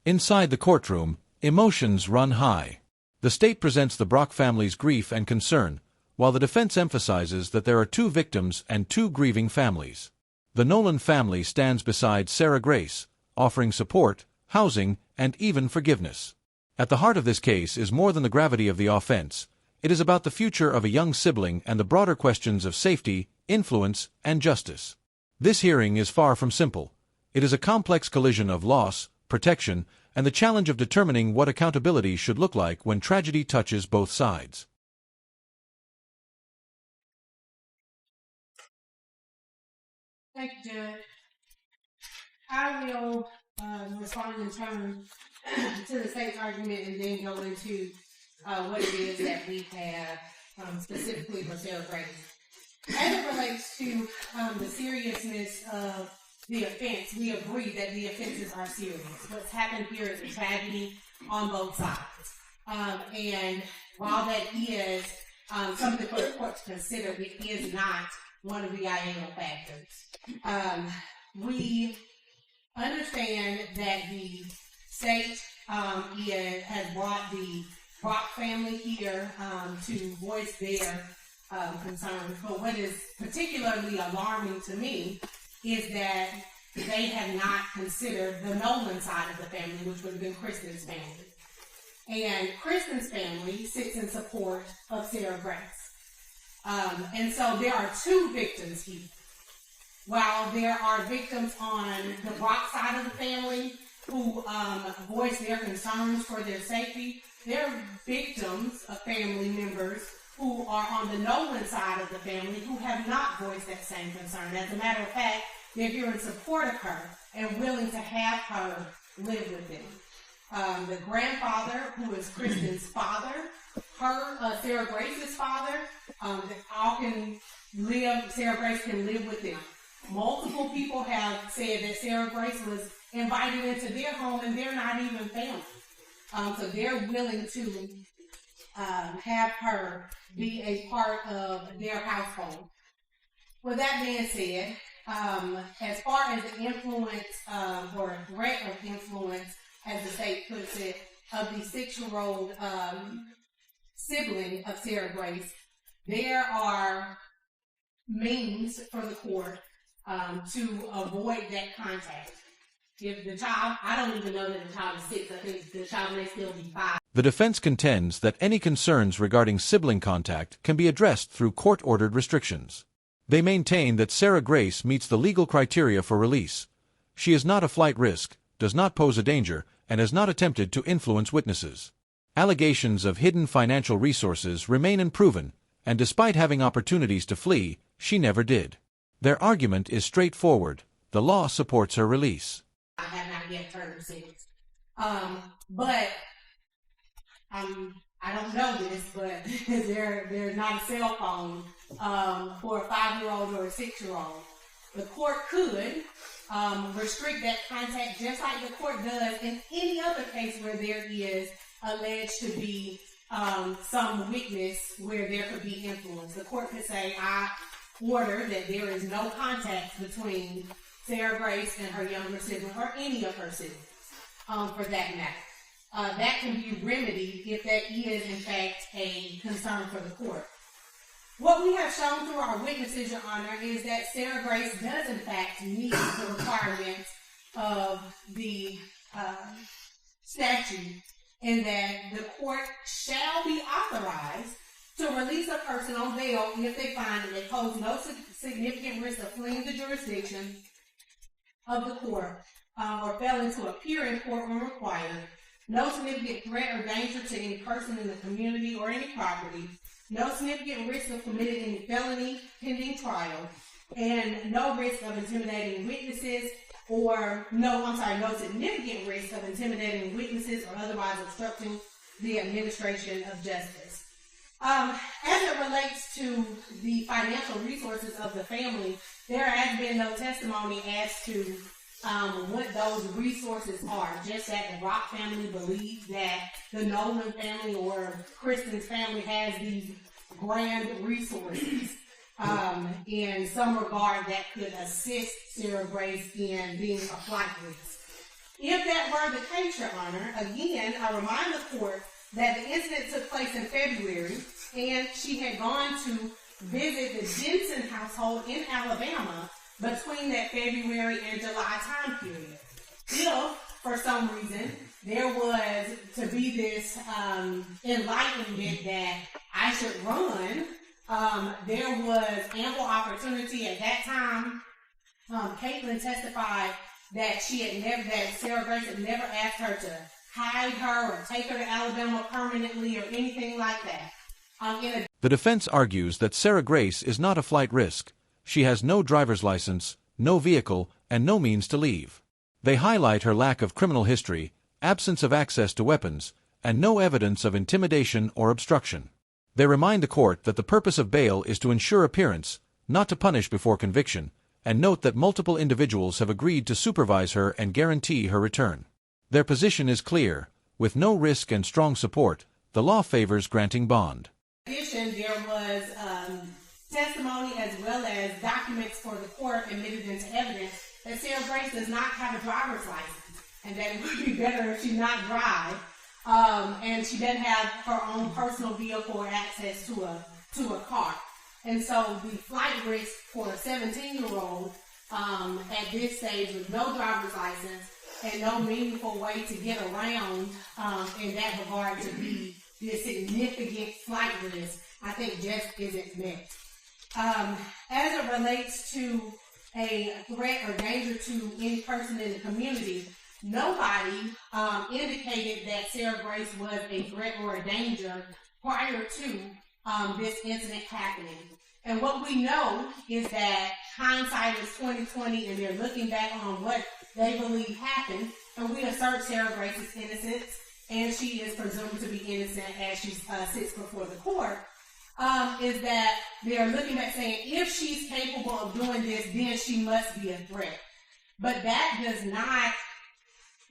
Inside the courtroom, emotions run high. The state presents the Brock family's grief and concern, while the defense emphasizes that there are two victims and two grieving families. The Nolan family stands beside Sarah Grace, offering support, housing, and even forgiveness. At the heart of this case is more than the gravity of the offense. It is about the future of a young sibling and the broader questions of safety, influence, and justice. This hearing is far from simple. It is a complex collision of loss, protection, and the challenge of determining what accountability should look like when tragedy touches both sides. Thank you, Judge. I will respond in turn to the state's argument and then go into what it is that we have specifically for Sarah Grace. As it relates to the seriousness of the offense, we agree that the offenses are serious. What's happened here is a tragedy on both sides. And while that is something for the court to consider, it is not one of the ideal factors. We understand that the state has brought the Brock family here to voice their concerns. But what is particularly alarming to me is that they have not considered the Nolan side of the family, which would have been Kristen's family. And Kristen's family sits in support of Sarah Grace. And so there are two victims here. While there are victims on the Brock side of the family who voice their concerns for their safety, there are victims of family members who are on the Nolan side of the family who have not voiced that same concern. As a matter of fact, they're here in support of her and willing to have her live with them. The grandfather, who is Kristen's father, Sarah Grace's father, Sarah Grace can live with them. Multiple people have said that Sarah Grace was invited into their home and they're not even family. So they're willing to have her be a part of their household. With that being said, as far as the influence or threat of influence, as the state puts it, of the 6-year-old sibling of Sarah Grace, there are means for the court to avoid that contact. If the child, I don't even know that the child is 6, I think the child may still be 5. The defense contends that any concerns regarding sibling contact can be addressed through court-ordered restrictions. They maintain that Sarah Grace meets the legal criteria for release. She is not a flight risk, does not pose a danger, and has not attempted to influence witnesses. Allegations of hidden financial resources remain unproven, and despite having opportunities to flee, she never did. Their argument is straightforward. The law supports her release. I have not yet turned 6. But I don't know this, but there's not a cell phone for a 5-year-old or a 6-year-old. The court could restrict that contact just like the court does in any other case where there is alleged to be some witness where there could be influence. The court could say, I order that there is no contact between Sarah Grace and her younger sibling, or any of her siblings, for that matter. That can be remedied if that is, in fact, a concern for the court. What we have shown through our witnesses, Your Honor, is that Sarah Grace does, in fact, meet the requirements of the statute, in that the court shall be authorized to release a person on bail if they find that they pose no significant risk of fleeing the jurisdiction of the court or failing to appear in court when required, no significant threat or danger to any person in the community or any property, no significant risk of committing any felony pending trial, and no risk of intimidating witnesses no significant risk of intimidating witnesses or otherwise obstructing the administration of justice. As it relates to the financial resources of the family, there has been no testimony as to what those resources are. Just that the Rock family believes that the Nolan family or Kristen's family has these grand resources in some regard that could assist Sarah Grace in being a flight risk. If that were the case, Your Honor, again, I remind the court that the incident took place in February, and she had gone to visit the Jensen household in Alabama between that February and July time period. If, for some reason, there was to be this enlightenment that I should run, there was ample opportunity at that time. Caitlin testified that that Sarah Grace had never asked her to hide her or take her to Alabama permanently or anything like that. The defense argues that Sarah Grace is not a flight risk. She has no driver's license, no vehicle, and no means to leave. They highlight her lack of criminal history, absence of access to weapons, and no evidence of intimidation or obstruction. They remind the court that the purpose of bail is to ensure appearance, not to punish before conviction, and note that multiple individuals have agreed to supervise her and guarantee her return. Their position is clear. With no risk and strong support, the law favors granting bond. In addition, there was testimony as well as documents for the court admitted into evidence that Sarah Grace does not have a driver's license, and that it would be better if she not drive, and she doesn't have her own personal vehicle or access to a car. And so the flight risk for a 17-year-old at this stage with no driver's license and no meaningful way to get around in that regard to be the significant flight risk, I think just isn't met. As it relates to a threat or danger to any person in the community, nobody indicated that Sarah Grace was a threat or a danger prior to this incident happening. And what we know is that hindsight is 20/20, and they're looking back on what they believe happened, and we assert Sarah Grace's innocence, and she is presumed to be innocent as she sits before the court, is that they're looking back saying, if she's capable of doing this, then she must be a threat. But that does not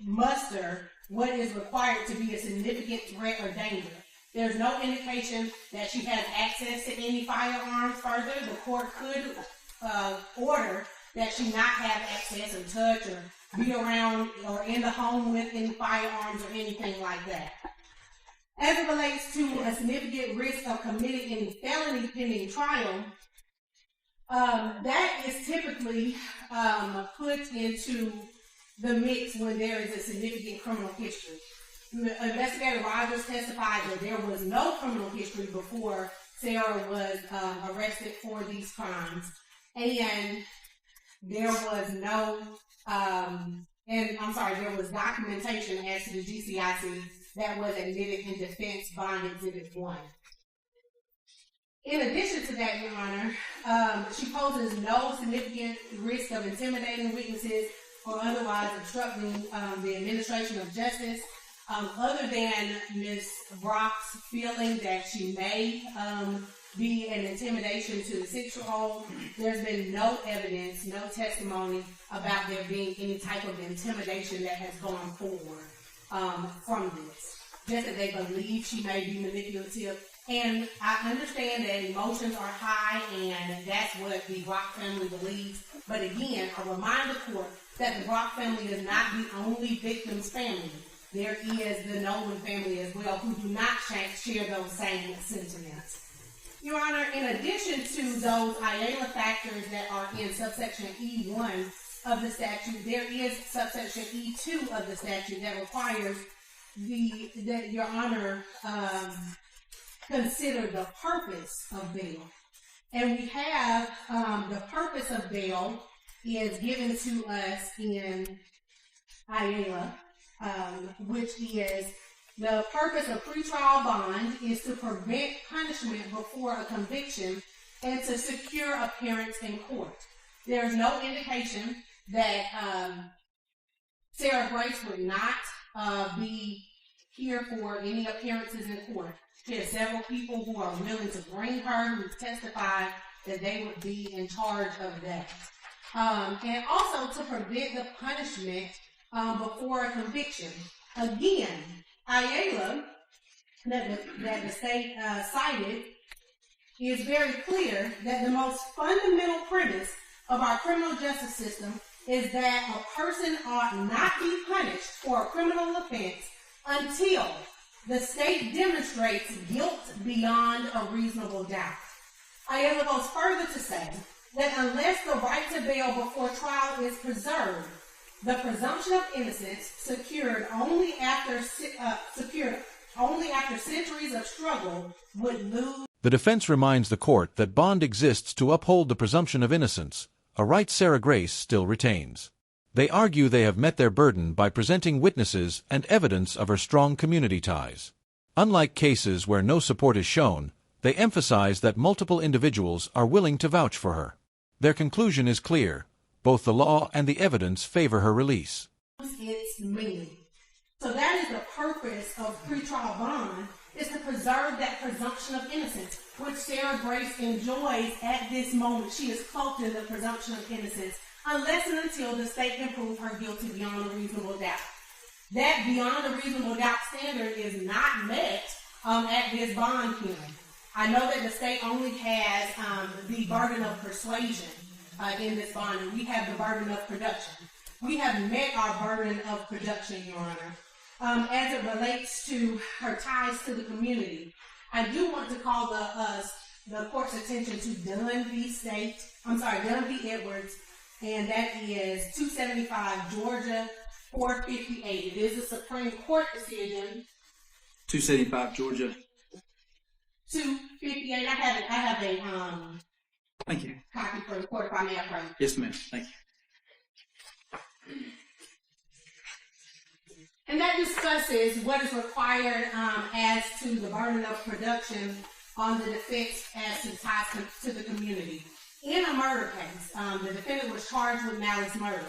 muster what is required to be a significant threat or danger. There's no indication that she has access to any firearms. Further, the court could order that she not have access or touch or be around or in the home with any firearms or anything like that. As it relates to a significant risk of committing any felony pending trial, that is typically put into the mix when there is a significant criminal history. Investigator Rogers testified that there was no criminal history before Sarah was arrested for these crimes, and there was there was documentation as to the GCIC that was admitted in Defense Bond Exhibit 1. In addition to that, Your Honor, she poses no significant risk of intimidating witnesses or otherwise obstructing the administration of justice, other than Ms. Brock's feeling that she may be an intimidation to the 6-year-old. There's been no evidence, no testimony about there being any type of intimidation that has gone forward from this. Just that they believe she may be manipulative. And I understand that emotions are high, and that's what the Brock family believes. But again, I remind the court that the Brock family is not the only victim's family. There is the Nolan family as well, who do not share those same sentiments. Your Honor, in addition to those IALA factors that are in subsection E1 of the statute, there is subsection E2 of the statute that requires that Your Honor consider the purpose of bail. And we have the purpose of bail is given to us in IALA, which is the purpose of pretrial bond is to prevent punishment before a conviction and to secure appearance in court. There is no indication that Sarah Grace would not be here for any appearances in court. There are several people who are willing to bring her, who testified that they would be in charge of that. And also to prevent the punishment before a conviction. Again, IALA, that the state cited, is very clear that the most fundamental premise of our criminal justice system is that a person ought not be punished for a criminal offense until the state demonstrates guilt beyond a reasonable doubt. It goes further to say that unless the right to bail before trial is preserved, the presumption of innocence secured only after centuries of struggle would lose. The defense reminds the court that bond exists to uphold the presumption of innocence, a right Sarah Grace still retains. They argue they have met their burden by presenting witnesses and evidence of her strong community ties. Unlike cases where no support is shown, they emphasize that multiple individuals are willing to vouch for her. Their conclusion is clear: both the law and the evidence favor her release. Its meaning. So that is the purpose of pretrial bond, is to preserve that presumption of innocence, which Sarah Grace enjoys at this moment. She is cloaked in the presumption of innocence, unless and until the state can prove her guilty beyond a reasonable doubt. That beyond a reasonable doubt standard is not met at this bond hearing. I know that the state only has the burden of persuasion in this bond, and we have the burden of production. We have met our burden of production, Your Honor. As it relates to her ties to the community, I do want to call the court's attention to Dunn v. Edwards, and that is 275 Georgia 458. It is a Supreme Court decision. 275 Georgia 258. I have a Thank you. copy for the court if I may have right. Yes, ma'am. Thank you. And that discusses what is required as to the burden of production on the defense as to ties to the community. In a murder case, the defendant was charged with malice murder.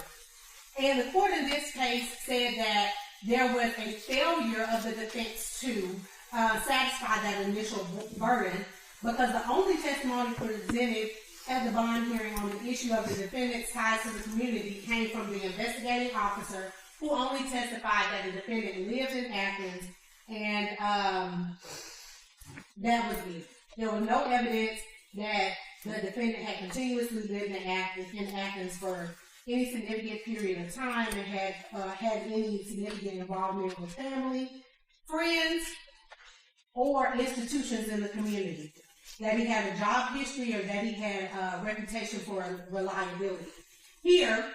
And the court in this case said that there was a failure of the defense to satisfy that initial burden, because the only testimony presented at the bond hearing on the issue of the defendant's ties to the community came from the investigating officer, who only testified that the defendant lived in Athens, and that was it. There was no evidence that the defendant had continuously lived in Athens for any significant period of time and had any significant involvement with family, friends, or institutions in the community. That he had a job history or that he had a reputation for reliability. Here,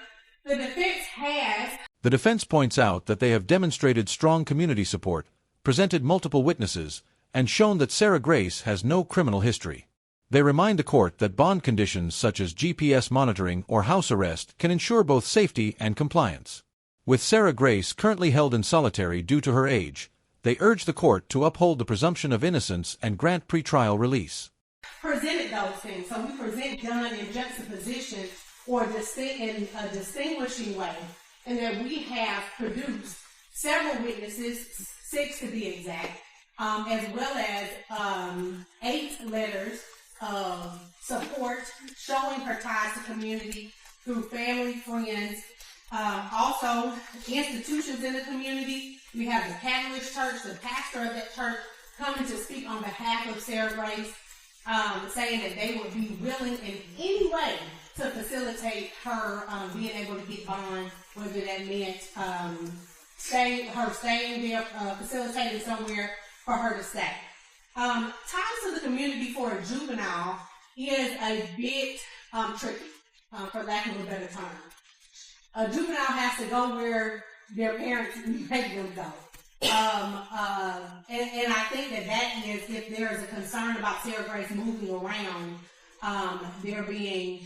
the defense has... The defense points out that they have demonstrated strong community support, presented multiple witnesses, and shown that Sarah Grace has no criminal history. They remind the court that bond conditions such as GPS monitoring or house arrest can ensure both safety and compliance. With Sarah Grace currently held in solitary due to her age, they urge the court to uphold the presumption of innocence and grant pretrial release. Presented those things. So we present Dunn in juxtaposition or in a distinguishing way, and that we have produced several witnesses, 6 to be exact, as well as 8 letters of support showing her ties to community through family, friends, also institutions in the community. We have the Catholic Church, the pastor of that church, coming to speak on behalf of Sarah Grace, saying that they would be willing in any way to facilitate her being able to get bond, whether that meant staying there, facilitating somewhere for her to stay. Ties to the community for a juvenile is a bit tricky, for lack of a better term. A juvenile has to go where their parents make them go. And I think that is, if there is a concern about Sarah Grace moving around, there being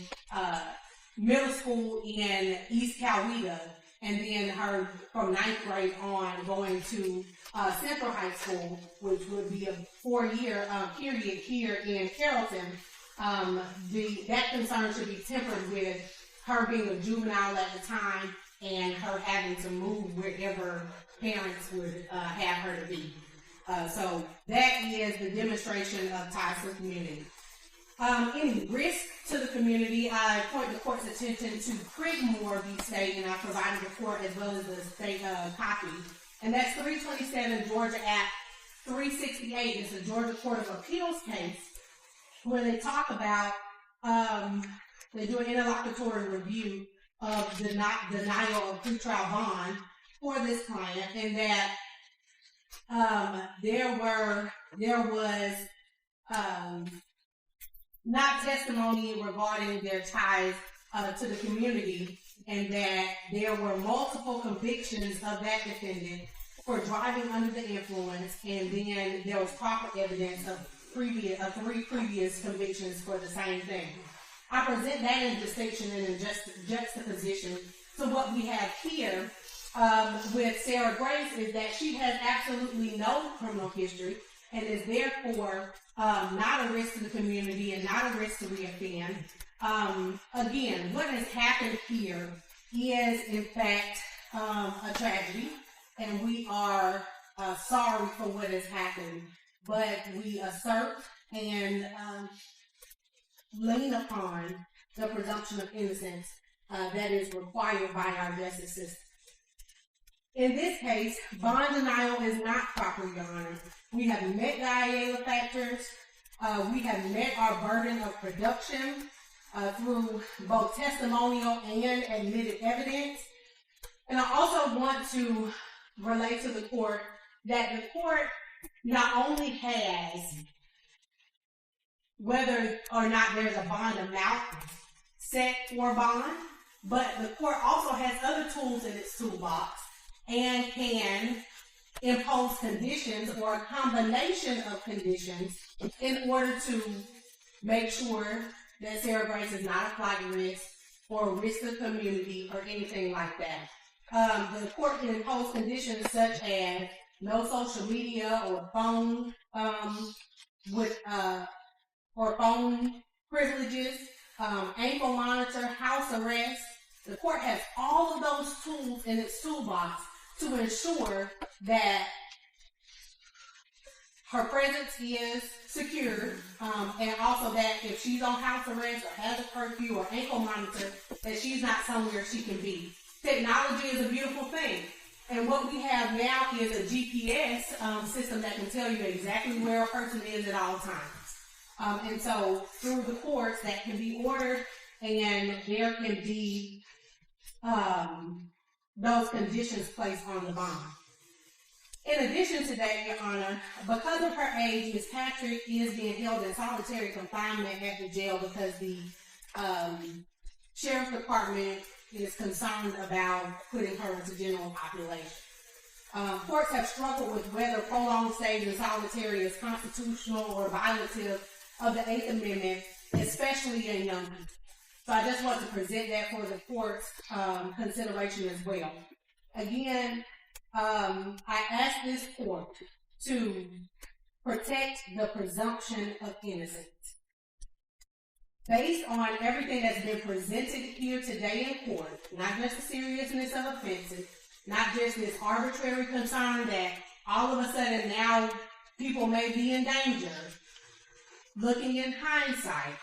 middle school in East Coweta, and then her from 9th grade on going to Central High School, which would be a 4-year period here in Carrollton, that concern should be tempered with her being a juvenile at the time and her having to move wherever parents would have her to be. So that is the demonstration of ties to the community. Any risk to the community, I point the court's attention to Creedmoor v. State, and I provided the court as well as the state copy. And that's 327 Georgia Act 368. It's a Georgia Court of Appeals case where they talk about, they do an interlocutory review of denial of pretrial bond for this client, and that there was not testimony regarding their ties to the community, and that there were multiple convictions of that defendant for driving under the influence, and then there was proper evidence of three previous convictions for the same thing. I present that in distinction and in juxtaposition to what we have here with Sarah Grace, is that she has absolutely no criminal history and is therefore not a risk to the community and not a risk to reoffend. Again, what has happened here is, in fact, a tragedy, and we are sorry for what has happened, but we assert and lean upon the presumption of innocence that is required by our justice system. In this case, bond denial is not proper, Your Honor. We have met the IAEA factors. We have met our burden of production through both testimonial and admitted evidence. And I also want to relate to the court that the court not only has whether or not there's a bond amount set for bond, but the court also has other tools in its toolbox and can impose conditions or a combination of conditions in order to make sure that Sarah Grace is not a flight risk or a risk to the community or anything like that. The court can impose conditions such as no social media or phone or phone privileges, ankle monitor, house arrest. The court has all of those tools in its toolbox to ensure that her presence is secure, and also that if she's on house arrest or has a curfew or ankle monitor, that she's not somewhere she can be. Technology is a beautiful thing, and what we have now is a GPS system that can tell you exactly where a person is at all times. And so through the courts that can be ordered, and there can be those conditions placed on the bond. In addition to that, Your Honor, because of her age, Ms. Patrick is being held in solitary confinement at the jail because the Sheriff's Department is concerned about putting her into general population. Courts have struggled with whether prolonged stays in solitary is constitutional or violative of the Eighth Amendment, especially in young people. So I just want to present that for the court's consideration as well. Again, I ask this court to protect the presumption of innocence. Based on everything that's been presented here today in court, not just the seriousness of offenses, not just this arbitrary concern that all of a sudden now people may be in danger, looking in hindsight,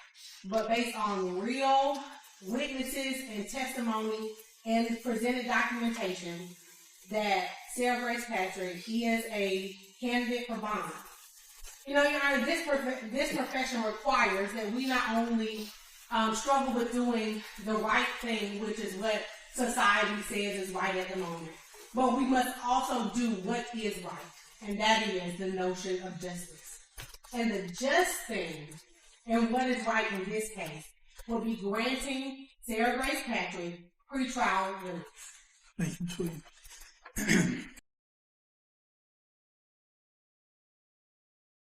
but based on real witnesses and testimony and presented documentation, that Sarah Grace Patrick is a candidate for bond. You know, Your Honor, this profession requires that we not only struggle with doing the right thing, which is what society says is right at the moment, but we must also do what is right, and that is the notion of justice. And the just thing, and what is right in this case, will be granting Sarah Grace Patrick pretrial release. Thank you, Sweet.